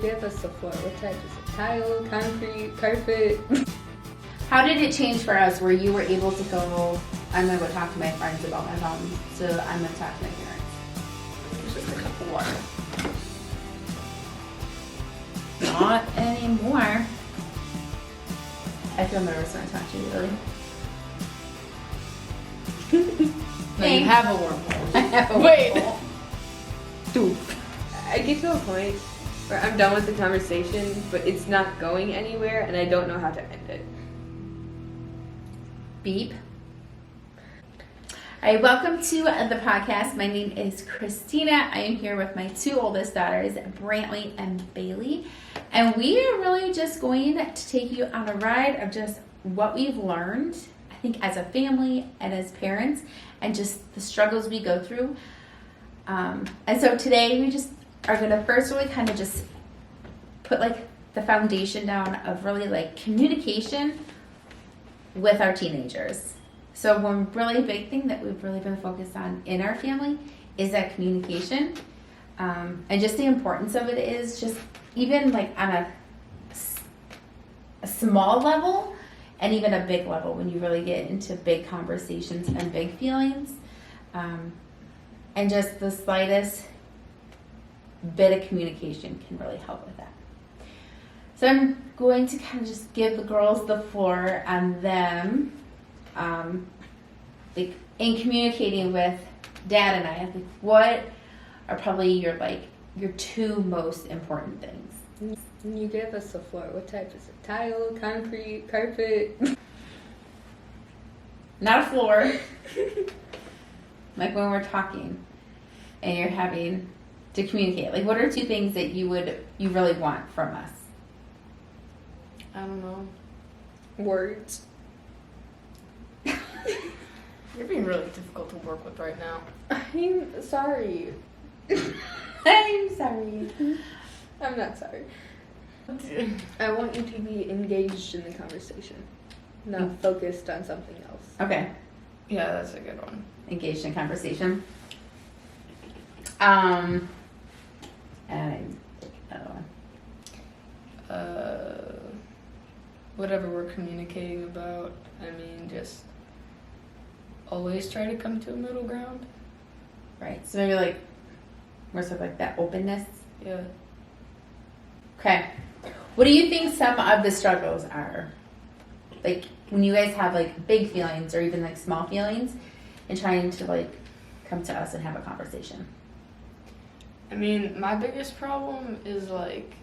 Give us the floor. What type is it? Tile, concrete, carpet? How did it change for us where you were able to go, I'm going to go talk to my friends about my mom, so I'm going to talk to my parents? Just a cup of water. Not anymore. I feel nervous when I talk to you, really. No, you have a wormhole. I have a Wait. wormhole. I get to a point where I'm done with the conversation, but it's not going anywhere, and I don't know how to end it. Beep. All right, welcome to the podcast. My name is Christina. I am here with my two oldest daughters, Brantley and Bailey. And we are really just going to take you on a ride of just what we've learned, I think, as a family and as parents, and just the struggles we go through. And so today we just are going to first really kind of just put like the foundation down of really like communication with our teenagers. So one really big thing that we've really been focused on in our family is that communication, and just the importance of it is just even like on a small level and even a big level when you really get into big conversations and big feelings, and just the slightest bit of communication can really help with that. So I'm going to kind of just give the girls the floor on them, like in communicating with Dad and I. Like, what are probably your two most important things? You give us the floor. What type is it? Tile, concrete, carpet? Not a floor. Like when we're talking and you're having to communicate. Like, what are two things that you really want from us? I don't know. Words. You're being really difficult to work with right now. I'm sorry. I'm sorry. I'm not sorry. I want you to be engaged in the conversation, not focused on something else. Okay. Yeah, that's a good one. Engaged in conversation. And another one. Whatever we're communicating about, I mean, just always try to come to a middle ground. Right. So maybe like more sort of like that openness. Yeah. Okay. What do you think some of the struggles are? Like when you guys have like big feelings or even like small feelings and trying to like come to us and have a conversation. I mean, my biggest problem is like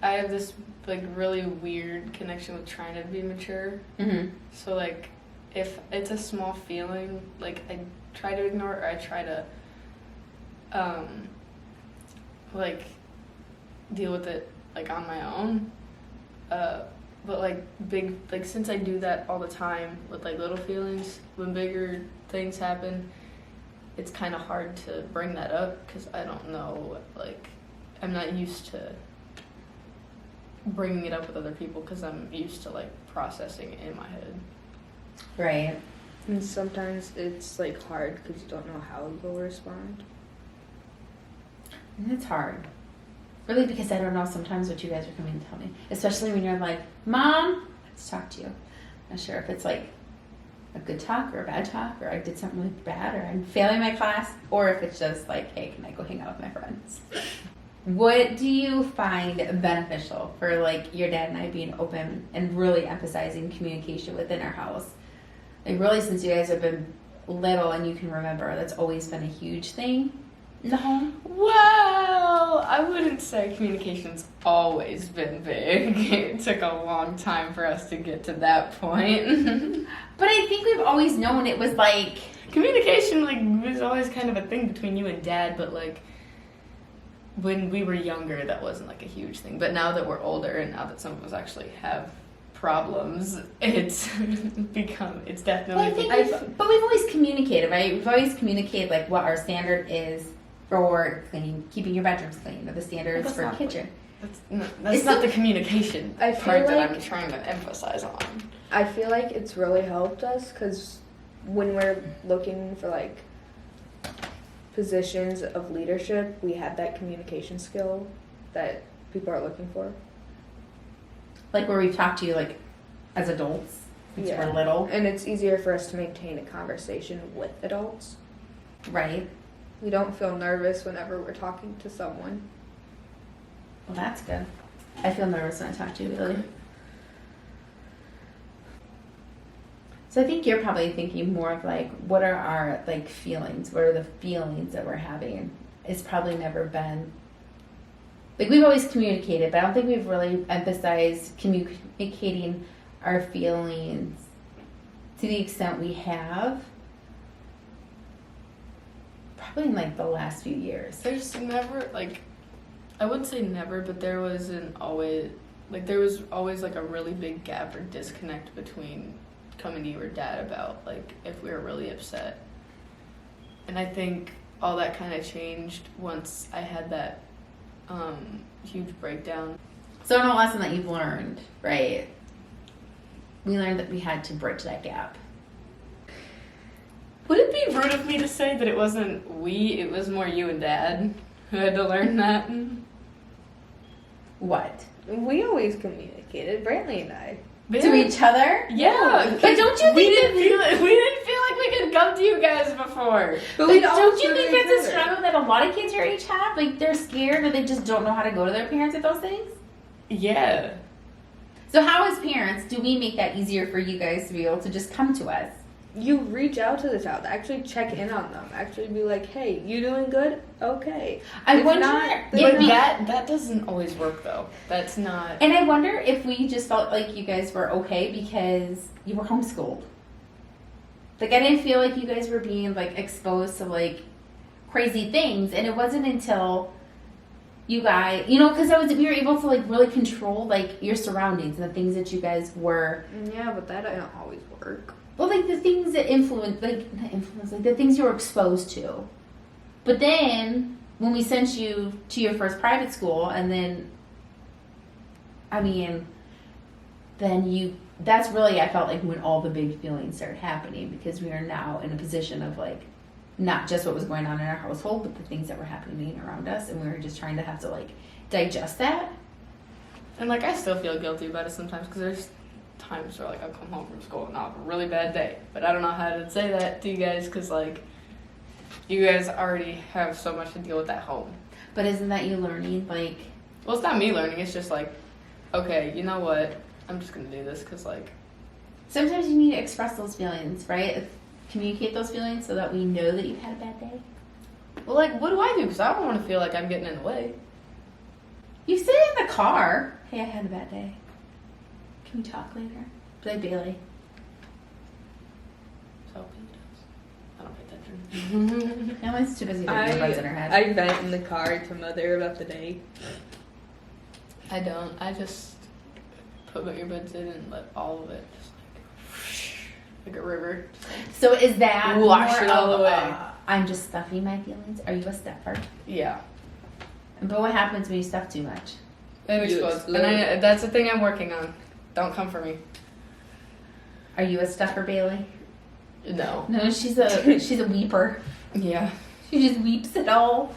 I have this like really weird connection with trying to be mature. Mm-hmm. So like if it's a small feeling, like I try to ignore it or I try to like deal with it like on my own. But like big, like since I do that all the time with like little feelings, when bigger things happen, it's kind of hard to bring that up because I don't know, like I'm not used to bringing it up with other people because I'm used to like processing it in my head. Right. And sometimes it's like hard because you don't know how you'll respond. And it's hard. Really, because I don't know sometimes what you guys are coming to tell me. Especially when you're like, Mom, let's talk to you. I'm not sure if it's like a good talk or a bad talk, or I did something really bad, or I'm failing my class, or if it's just like, hey, can I go hang out with my friends? What do you find beneficial for like your dad and I being open and really emphasizing communication within our house? Like really, since you guys have been little and you can remember, that's always been a huge thing in the home. Well, I wouldn't say communication's always been big. It took a long time for us to get to that point. But I think we've always known it was like Communication like was always kind of a thing between you and Dad, but like when we were younger, that wasn't like a huge thing. But now that we're older and now that some of us actually have problems, it's it's definitely. Well, I think but we've always communicated, right? We've always communicated like what our standard is for cleaning, keeping your bedrooms clean, or the standards for kitchen. That's not the communication I feel part that like- I'm trying to emphasize on. I feel like it's really helped us because when we're looking for like positions of leadership, we had that communication skill that people are looking for. Like where we've talked to you like as adults since Yeah. we're little, And it's easier for us to maintain a conversation with adults. right? We don't feel nervous whenever we're talking to someone. Well, that's good. I feel nervous when I talk to you, Billy. So I think you're probably thinking more of like, what are our like feelings? What are the feelings that we're having? It's probably never been like we've always communicated, but I don't think we've really emphasized communicating our feelings to the extent we have. Probably in like the last few years. There's never like, I wouldn't say never, but there was always like a really big gap or disconnect between coming to you or dad about like if we were really upset. And I think all that kind of changed once I had that huge breakdown. So in a lesson that you've learned, right? We learned that we had to bridge that gap. Would it be rude of me to say that it wasn't it was more you and dad who had to learn that? What? We always communicated, Brantley and I. To each other? Yeah, But don't you we think didn't feel like we could come to you guys before. But Like, we don't you think that's a struggle that a lot of kids your age have? Like they're scared or they just don't know how to go to their parents with those things? Yeah. So how as parents do we make that easier for you guys to be able to just come to us? You reach out to the child, actually check in on them, actually be like, hey, you doing good? Okay. I If wonder not, if But we- that doesn't always work though. That's not. and I wonder if we just felt like you guys were okay because you were homeschooled. Like I didn't feel like you guys were being like exposed to like crazy things, and it wasn't until you guys, you know, because we were able to like really control like your surroundings and the things that you guys were. Yeah, but that doesn't always work. Well, like the things that influence, like not influence, like the things you were exposed to. But then when we sent you to your first private school, and then, I mean, then that's really, I felt like when all the big feelings started happening, because we are now in a position of like, not just what was going on in our household, but the things that were happening around us, and we were just trying to have to like digest that. And like I still feel guilty about it sometimes because there's times where like I'll come home from school and I'll have a really bad day, but I don't know how to say that to you guys because like you guys already have so much to deal with at home. But isn't that you learning, like, Well, it's not me learning. It's just like, okay, you know what? I'm just gonna do this because like sometimes you need to express those feelings, right? Communicate those feelings so that we know that you've had a bad day. well, like what do I do? Because I don't want to feel like I'm getting in the way. You sit in the car. Hey, I had a bad day. Can we talk later? Be like, Bailey. So I don't pay attention. Emily's too busy putting buds in her head. I vent in the car to Mother about the day. I don't. I just put my earbuds in and let all of it just like a river. So is that Wash more it all of away. I'm just stuffing my feelings? Are you a stuffer? Yeah. But what happens when you stuff too much? It You explodes. explode. And that's the thing I'm working on. Don't come for me. Are you a stuffer, Bailey? No. No, she's a weeper. Yeah. She just weeps it all.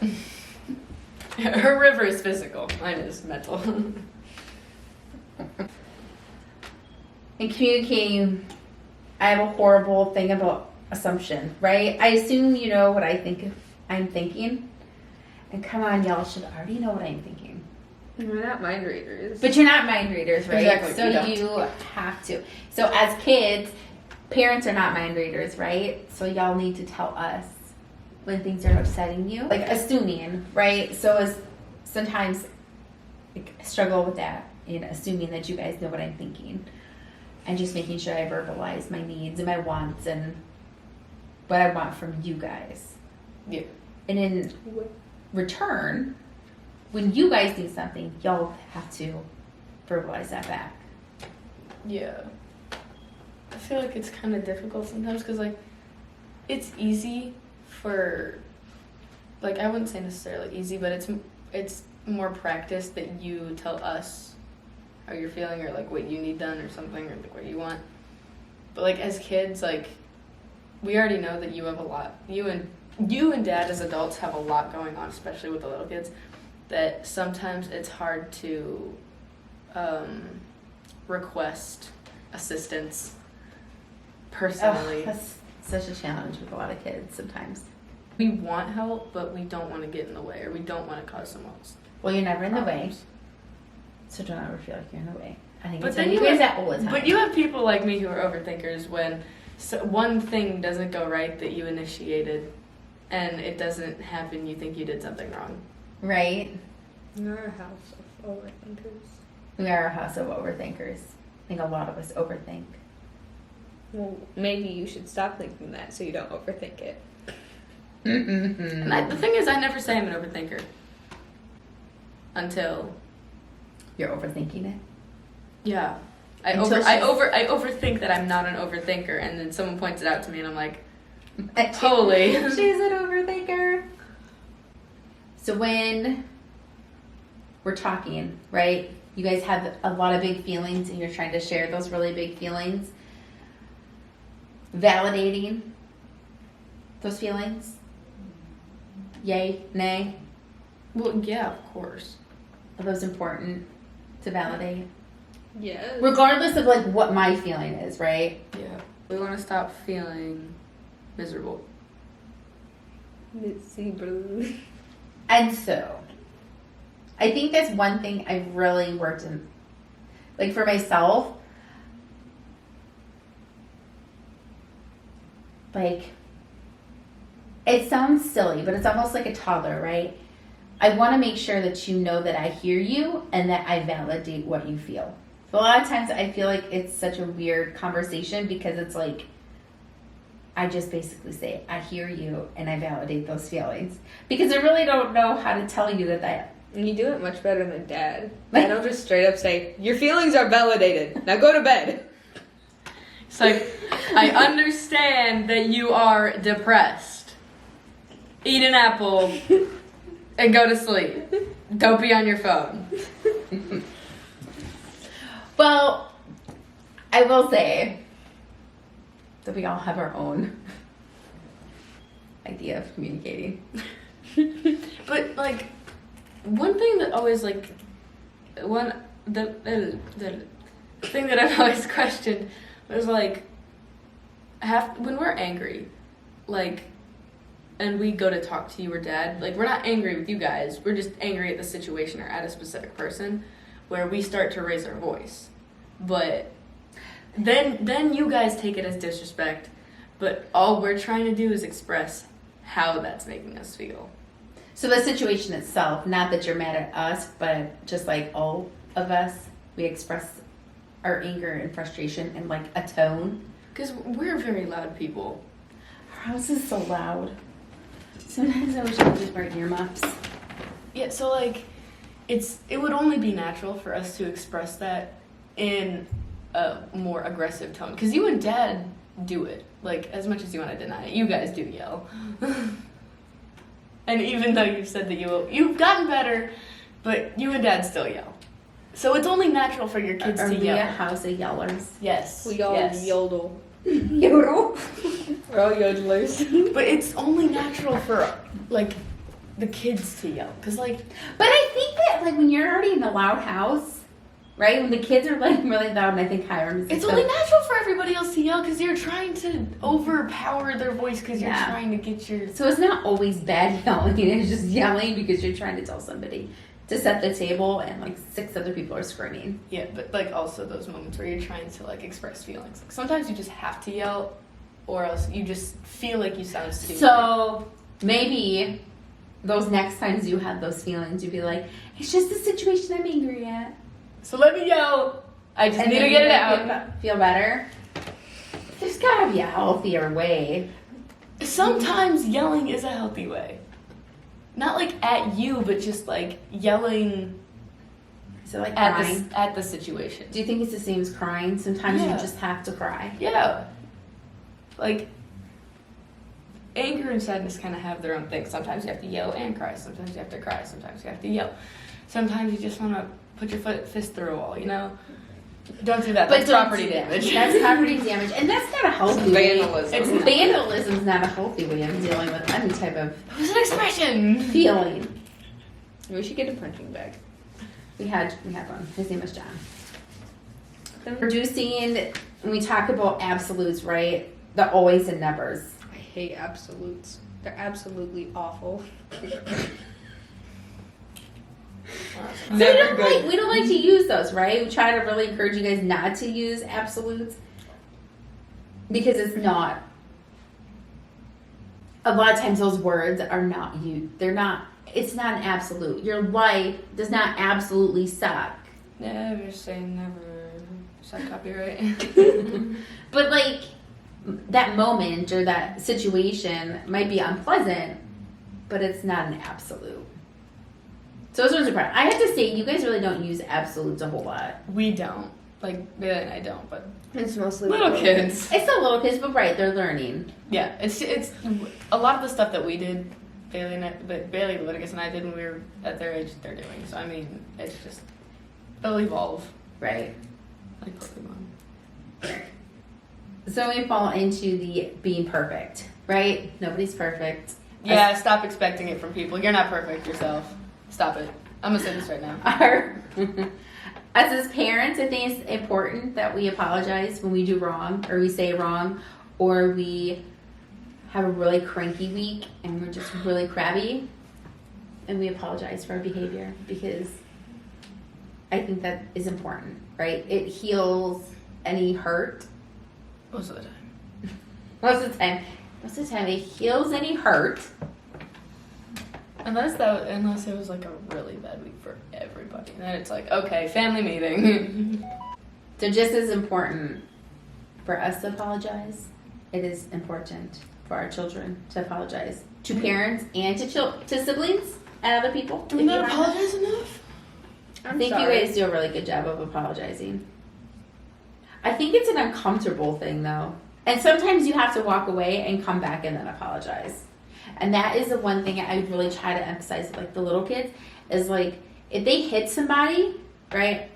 Her river is physical. Mine is mental. In communicating, I have a horrible thing about assumption, right? I assume you know what I'm thinking. And come on, y'all should already know what I'm thinking. We're not mind readers. But you're not mind readers, right? Exactly, So we don't. you have to. So as kids, parents are not mind readers, right? So y'all need to tell us when things are upsetting you. Like assuming, right? So as sometimes like, I struggle with that in assuming that you guys know what I'm thinking. And just making sure I verbalize my needs and my wants and what I want from you guys. Yeah. And in return, when you guys need something, y'all have to verbalize that back. Yeah. I feel like it's kind of difficult sometimes because, like, it's easy for, like, I wouldn't say necessarily easy, but it's more practice that you tell us how you're feeling or, like, what you need done or something or, like, what you want. But, like, as kids, like, we already know that you have a lot. You and Dad as adults have a lot going on, especially with the little kids. that sometimes it's hard to request assistance personally. That's such a challenge with a lot of kids sometimes. We want help, but we don't want to get in the way, or we don't want to cause someone else Well, you're never in the way, problems. so don't ever feel like you're in the way. I think But it's then when you you guys have- that all the time. But you have people like me who are overthinkers when one thing doesn't go right that you initiated and it doesn't happen, you think you did something wrong. Right? You're a house of overthinkers. We are a house of overthinkers. I think a lot of us overthink. Well, maybe you should stop thinking that so you don't overthink it. And the thing is, I never say I'm an overthinker until You're overthinking it. yeah, I Until overthink that I'm not an overthinker, and then someone points it out to me, and I'm like, holy. She's an overthinker. So when we're talking, right? You guys have a lot of big feelings and you're trying to share those really big feelings. Validating those feelings. Yay, nay. Well, yeah, of course. Are those important to validate? Yes. Regardless of like what my feeling is, right? Yeah, we want to stop feeling miserable. Mitzi blue. And so, I think that's one thing I've really worked in. Like for myself, like, it sounds silly, but it's almost like a toddler, right? I want to make sure that you know that I hear you and that I validate what you feel. A lot of times I feel like it's such a weird conversation because it's like, I just basically say, I hear you and I validate those feelings. Because I really don't know how to tell you that And you do it much better than Dad. Dad will just straight up say, your feelings are validated. Now go to bed. It's like, I understand that you are depressed. Eat an apple and go to sleep. Don't be on your phone. Well, I will say that we all have our own idea of communicating. But like, one thing that always like, the thing that I've always questioned was like, when we're angry, like, and we go to talk to you or Dad, like, we're not angry with you guys, we're just angry at the situation or at a specific person, where we start to raise our voice. But then you guys take it as disrespect, but all we're trying to do is express how that's making us feel. So the situation itself, not that you're mad at us, but just like all of us, we express our anger and frustration in like a tone. Because we're very loud people. Our house is so loud. Sometimes I wish I could just wear earmuffs. Yeah, so like, it would only be natural for us to express that in a more aggressive tone. Because you and Dad do it. Like, as much as you want to deny it, you guys do yell. And even though you've said that you've gotten better, but you and Dad still yell. So it's only natural for your kids Are to we yell. a house of yellers? Yes. We all yes. yodel. Yodel. We're all yodelers. But it's only natural for, like, the kids to yell. Because, like... But I think that like when you're already in a loud house, right? When the kids are like really loud, and I think Hiram is It's like only natural for everybody else to yell because you're trying to overpower their voice because you're Yeah. trying to get your... So it's not always bad yelling. It's just yelling because you're trying to tell somebody to set the table and like 6 other people are screaming. Yeah, but, like, also those moments where you're trying to, like, express feelings. Like, sometimes you just have to yell or else you just feel like you sound stupid. So maybe those next times you have those feelings, you'd be like, it's just the situation I'm angry at. So let me yell. I just And need to then get it you out. Feel better? There's gotta be a healthier way. Sometimes yelling is a healthy way. Not, like, at you, but just, like, yelling So like crying. at the situation. Do you think it's the same as crying? Sometimes Yeah. you just have to cry. Yeah. Like, anger and sadness kind of have their own thing. Sometimes you have to yell and cry. Sometimes you have to cry. Sometimes you have to yell. Sometimes you just want to put your fist through a wall, you know? Don't do that. But That's don't property do that. damage. That's property damage. And that's not a healthy way. Vandalism. Vandalism's not a healthy way of dealing with any type of It was an expression. feeling. We should get a punching bag. We had one. His name was John. Reducing, when we talk about absolutes, right? The always and nevers. I hate absolutes. They're absolutely awful. So Never good. we don't like to use those, right? We try to really encourage you guys not to use absolutes because it's not. A lot of times those words are not used. They're not. It's not an absolute. Your life does not absolutely suck. Never say never. Is that copyright? But like that moment or that situation might be unpleasant, but it's not an absolute. So those are important. I have to say, you guys really don't use absolutes a whole lot. We don't. Like, Bailey and I don't, but It's mostly little kids. It's the little kids, but right, they're learning. Yeah, it's a lot of the stuff that we did, Bailey, Leviticus, and I did when we were at their age, they're doing. So, I mean, it's just, they'll evolve. Right. Like Pokemon. So we fall into the being perfect, right? Nobody's perfect. Yeah, stop expecting it from people. You're not perfect yourself. Stop it. I'm gonna say this right now. As parents, I think it's important that we apologize when we do wrong or we say wrong or we have a really cranky week and we're just really crabby and we apologize for our behavior because I think that is important, right? It heals any hurt. Most of the time. Most of the time it heals any hurt. Unless it was like a really bad week for everybody. And then it's like, okay, family meeting. So just as important for us to apologize, it is important for our children to apologize to parents and to siblings and other people. Do we not apologize enough? I think you guys do a really good job of apologizing. I think it's an uncomfortable thing though. And sometimes you have to walk away and come back and then apologize. And that is the one thing I really try to emphasize with like the little kids is like if they hit somebody, right?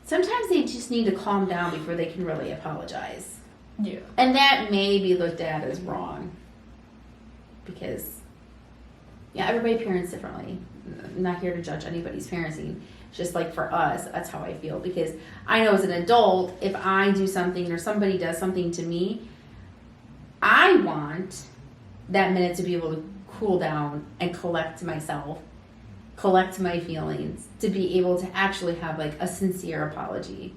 Sometimes they just need to calm down before they can really apologize. Yeah. And that may be looked at as wrong. Because yeah, everybody parents differently. I'm not here to judge anybody's parenting. Just like for us, that's how I feel. Because I know as an adult, if I do something or somebody does something to me, I want that minute to be able to cool down and collect myself, collect my feelings, to be able to actually have like a sincere apology.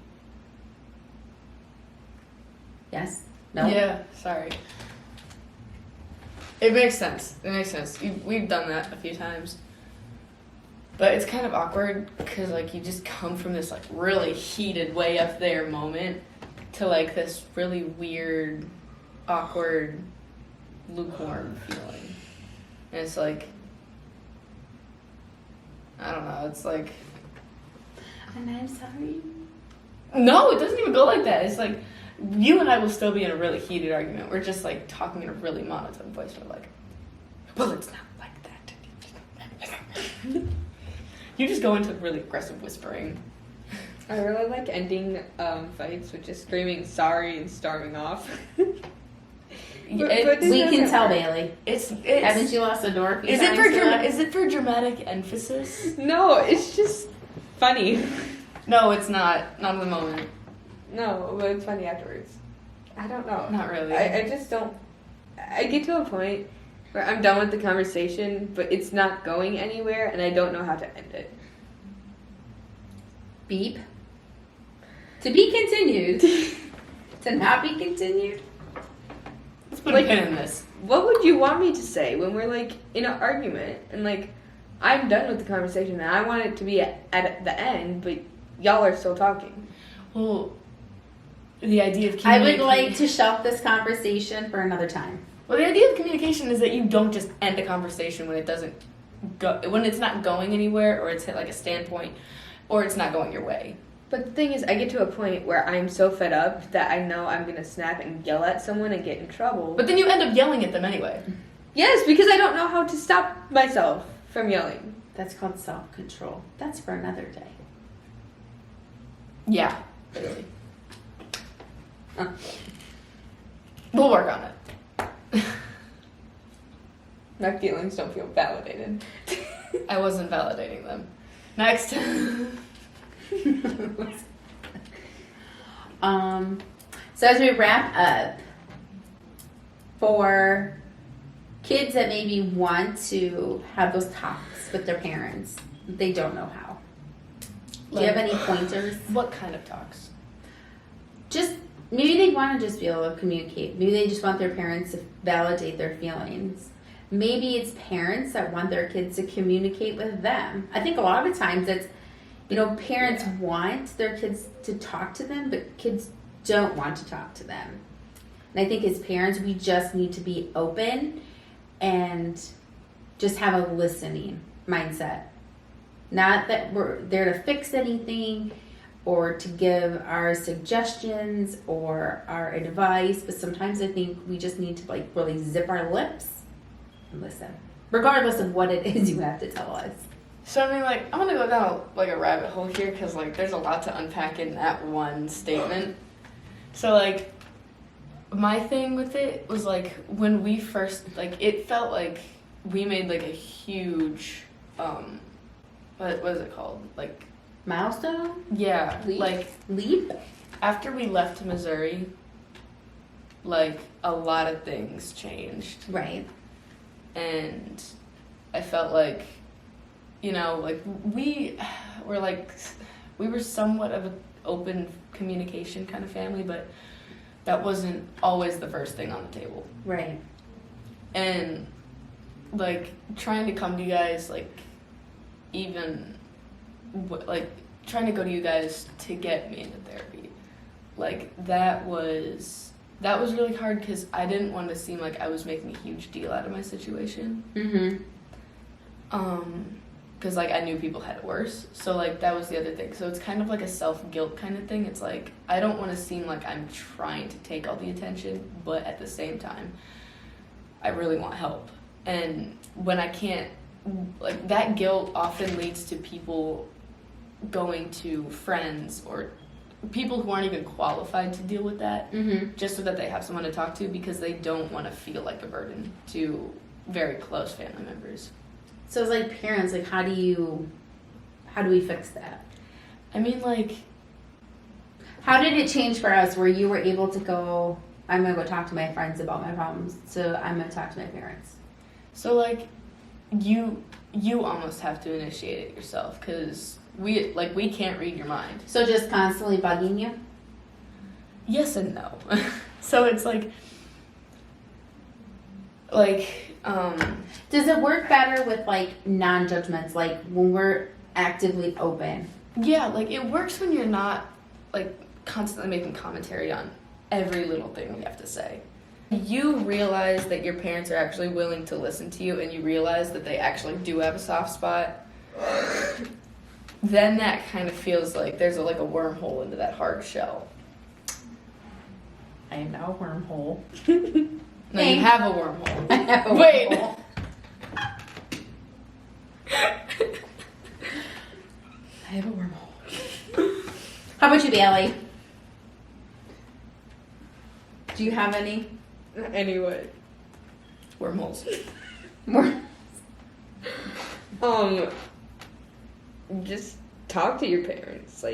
Yes? No? Yeah, sorry. It makes sense. We've done that a few times. But it's kind of awkward because like you just come from this like really heated way up there moment to like this really weird, awkward, lukewarm feeling. And it's like, I don't know, it's like... And I'm sorry. No, it doesn't even go like that. It's like, you and I will still be in a really heated argument. We're just like talking in a really monotone voice. We're like, well, it's not like that. You just go into really aggressive whispering. I really like ending fights with just screaming sorry and storming off. But We can tell, work. Bailey. It's Haven't you lost a door? Is it for dramatic emphasis? No, it's just funny. No, it's not. Not in the moment. No, but it's funny afterwards. I don't know. Not really. I just don't. I get to a point where I'm done with the conversation, but it's not going anywhere, and I don't know how to end it. Beep. To be continued. To not be continued. Let's put a pin in this. What would you want me to say when we're like in an argument and like I'm done with the conversation and I want it to be at the end, but y'all are still talking? Well, the idea of I communication. would like to shelf this conversation for another time. Well, the idea of communication is that you don't just end a conversation when it doesn't go, when it's not going anywhere, or it's hit like a standpoint, or it's not going your way. But the thing is, I get to a point where I'm so fed up that I know I'm gonna snap and yell at someone and get in trouble. But then you end up yelling at them anyway. Yes, because I don't know how to stop myself from yelling. That's called self-control. That's for another day. Yeah, really. We'll work on it. My feelings don't feel validated. I wasn't validating them. Next. So as we wrap up, for kids that maybe want to have those talks with their parents, they don't know how. Do you have any pointers? What kind of talks? Just maybe they want to just be able to communicate. Maybe they just want their parents to validate their feelings. Maybe it's parents that want their kids to communicate with them. I think a lot of times it's, parents want their kids to talk to them, but kids don't want to talk to them. And I think as parents, we just need to be open and just have a listening mindset. Not that we're there to fix anything or to give our suggestions or our advice, but sometimes I think we just need to really zip our lips and listen, regardless of what it is you have to tell us. So I mean, I'm gonna go down a rabbit hole here because there's a lot to unpack in that one statement. So my thing with it was when we first it felt like we made a huge what is it called Milestone? yeah Leap? after we left Missouri, a lot of things changed. Right. And I felt we were somewhat of an open communication kind of family, but that wasn't always the first thing on the table. Right. And trying to come to you guys trying to go to you guys to get me into therapy, that was really hard because I didn't want to seem like I was making a huge deal out of my situation. Because I knew people had it worse, so that was the other thing. So it's kind of a self-guilt kind of thing. It's I don't want to seem like I'm trying to take all the attention, but at the same time I really want help. And when I can't, that guilt often leads to people going to friends or people who aren't even qualified to deal with that, just so that they have someone to talk to, because they don't want to feel like a burden to very close family members. So it's parents, how do we fix that? I mean, how did it change for us where you were able to go, I'm going to go talk to my friends about my problems, so I'm going to talk to my parents? So, you almost have to initiate it yourself, because we can't read your mind. So just constantly bugging you? Yes and no. So it's does it work better with non-judgments, when we're actively open? Yeah, it works when you're not constantly making commentary on every little thing we have to say. You realize that your parents are actually willing to listen to you, and you realize that they actually do have a soft spot, then that kind of feels like there's a wormhole into that hard shell. I am now a wormhole. No, you have a wormhole. I have a Wait. wormhole. I have a wormhole. How about you, Bailey? Do you have any? Anyway. Wormholes. More? Just talk to your parents.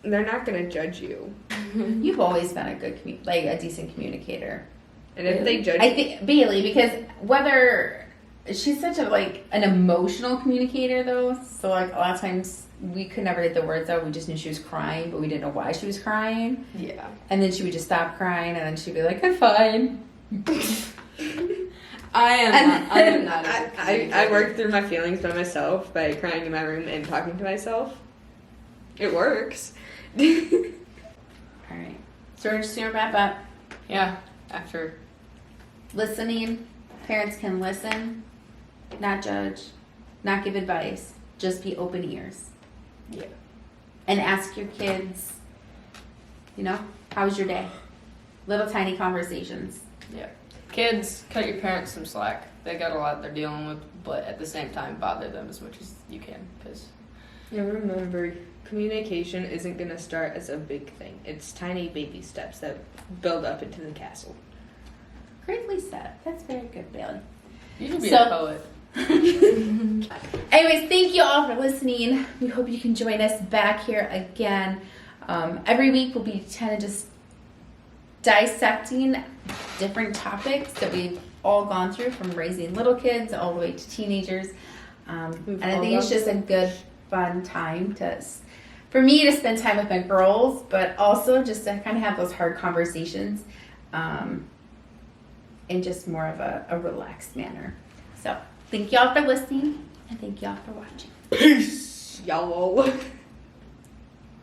They're not gonna judge you. You've always been a good, a decent communicator. And if they judge I think Bailey, because whether she's such an emotional communicator though, so a lot of times we could never get the words out. We just knew she was crying, but we didn't know why she was crying. Yeah. And then she would just stop crying, and then she'd be like, "I'm fine." I am not. I work through my feelings by myself by crying in my room and talking to myself. It works. All right. So we're just gonna wrap up. Yeah. After Listening. Parents can listen, not judge, not give advice. Just be open ears. Yeah. And ask your kids, how was your day? Little tiny conversations. Yeah. Kids, cut your parents some slack. They got a lot they're dealing with, but at the same time, bother them as much as you can. Because Yeah, remember, communication isn't gonna start as a big thing. It's tiny baby steps that build up into the castle. Gravely said. That's very good, Bailey. You should be So- a poet. Anyways, thank you all for listening. We hope you can join us back here again. Every week we'll be kind of just dissecting different topics that we've all gone through, from raising little kids all the way to teenagers. And I think it's just a good, fun time for me to spend time with my girls, but also just to kind of have those hard conversations in just more of a relaxed manner. So thank you all for listening, and thank you all for watching. Peace, y'all.